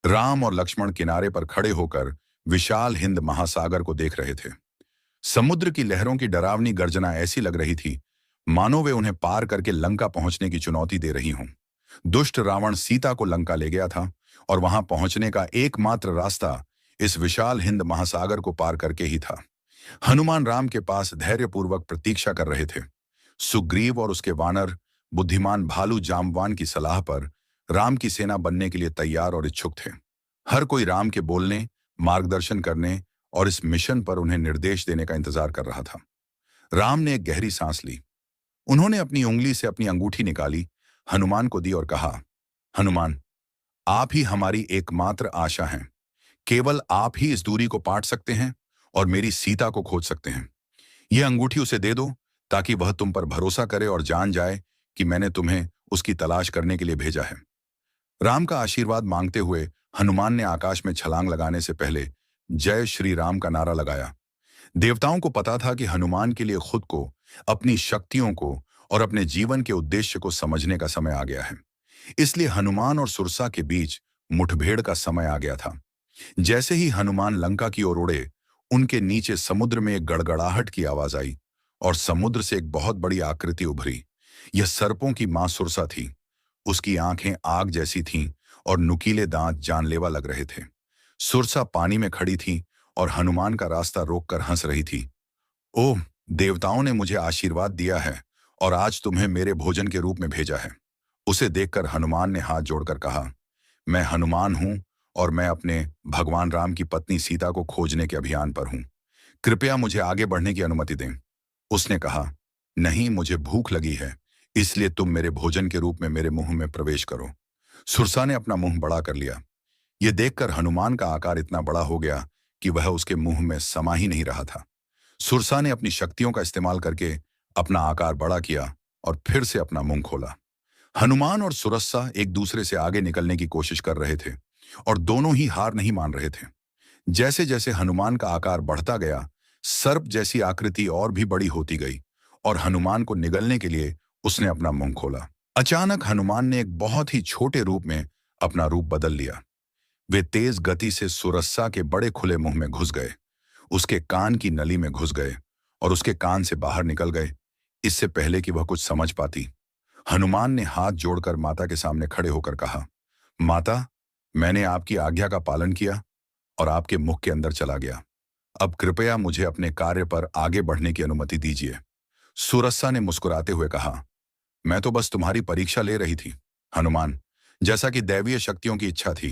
राम और लक्ष्मण किनारे पर खड़े होकर विशाल हिंद महासागर को देख रहे थे। समुद्र की लहरों की डरावनी गर्जना ऐसी लग रही थी मानो वे उन्हें पार करके लंका पहुंचने की चुनौती दे रही हों। दुष्ट रावण सीता को लंका ले गया था और वहां पहुंचने का एकमात्र रास्ता इस विशाल हिंद महासागर को पार करके ही था। हनुमान राम के पास धैर्यपूर्वक प्रतीक्षा कर रहे थे। सुग्रीव और उसके वानर बुद्धिमान भालू जाम्बवान की सलाह पर राम की सेना बनने के लिए तैयार और इच्छुक थे। हर कोई राम के बोलने, मार्गदर्शन करने और इस मिशन पर उन्हें निर्देश देने का इंतजार कर रहा था। राम ने एक गहरी सांस ली। उन्होंने अपनी उंगली से अपनी अंगूठी निकाली, हनुमान को दी और कहा, हनुमान, आप ही हमारी एकमात्र आशा हैं। केवल आप ही इस दूरी को पाट सकते हैं और मेरी सीता को खोज सकते हैं। यह अंगूठी उसे दे दो ताकि वह तुम पर भरोसा करे और जान जाए कि मैंने तुम्हें उसकी तलाश करने के लिए भेजा है। राम का आशीर्वाद मांगते हुए हनुमान ने आकाश में छलांग लगाने से पहले जय श्री राम का नारा लगाया। देवताओं को पता था कि हनुमान के लिए खुद को, अपनी शक्तियों को और अपने जीवन के उद्देश्य को समझने का समय आ गया है। इसलिए हनुमान और सुरसा के बीच मुठभेड़ का समय आ गया था। जैसे ही हनुमान लंका की ओर उड़े, उनके नीचे समुद्र में एक गड़गड़ाहट की आवाज आई और समुद्र से एक बहुत बड़ी आकृति उभरी। यह सर्पों की मां सुरसा थी। उसकी आंखें आग जैसी थीं और नुकीले दांत जानलेवा लग रहे थे। सुरसा पानी में खड़ी थी और हनुमान का रास्ता रोककर हंस रही थी। ओह, देवताओं ने मुझे आशीर्वाद दिया है और आज तुम्हें मेरे भोजन के रूप में भेजा है। उसे देखकर हनुमान ने हाथ जोड़कर कहा, मैं हनुमान हूं और मैं अपने भगवान राम की पत्नी सीता को खोजने के अभियान पर हूं। कृपया मुझे आगे बढ़ने की अनुमति दें। उसने कहा, नहीं, मुझे भूख लगी है, इसलिए तुम मेरे भोजन के रूप में मेरे मुंह में प्रवेश करो। सुरसा ने अपना मुंह बड़ा कर लिया। यह देखकर हनुमान का आकार इतना बड़ा हो गया कि वह उसके मुंह में समा ही नहीं रहा था। सुरसा ने अपनी शक्तियों का इस्तेमाल करके अपना आकार बड़ा किया और फिर से अपना मुंह खोला। हनुमान और सुरसा एक दूसरे से आगे निकलने की कोशिश कर रहे थे और दोनों ही हार नहीं मान रहे थे। जैसे जैसे हनुमान का आकार बढ़ता गया, सर्प जैसी आकृति और भी बड़ी होती गई और हनुमान को निगलने के लिए उसने अपना मुंह खोला। अचानक हनुमान ने एक बहुत ही छोटे रूप में अपना रूप बदल लिया। वे तेज गति से सुरसा के बड़े खुले मुंह में घुस गए, उसके कान की नली में घुस गए और उसके कान से बाहर निकल गए, इससे पहले कि वह कुछ समझ पाती। हनुमान ने हाथ जोड़कर माता के सामने खड़े होकर कहा, माता, मैंने आपकी आज्ञा का पालन किया और आपके मुख के अंदर चला गया। अब कृपया मुझे अपने कार्य पर आगे बढ़ने की अनुमति दीजिए। सुरसा ने मुस्कुराते हुए कहा, मैं तो बस तुम्हारी परीक्षा ले रही थी, हनुमान, जैसा कि दैवीय शक्तियों की इच्छा थी।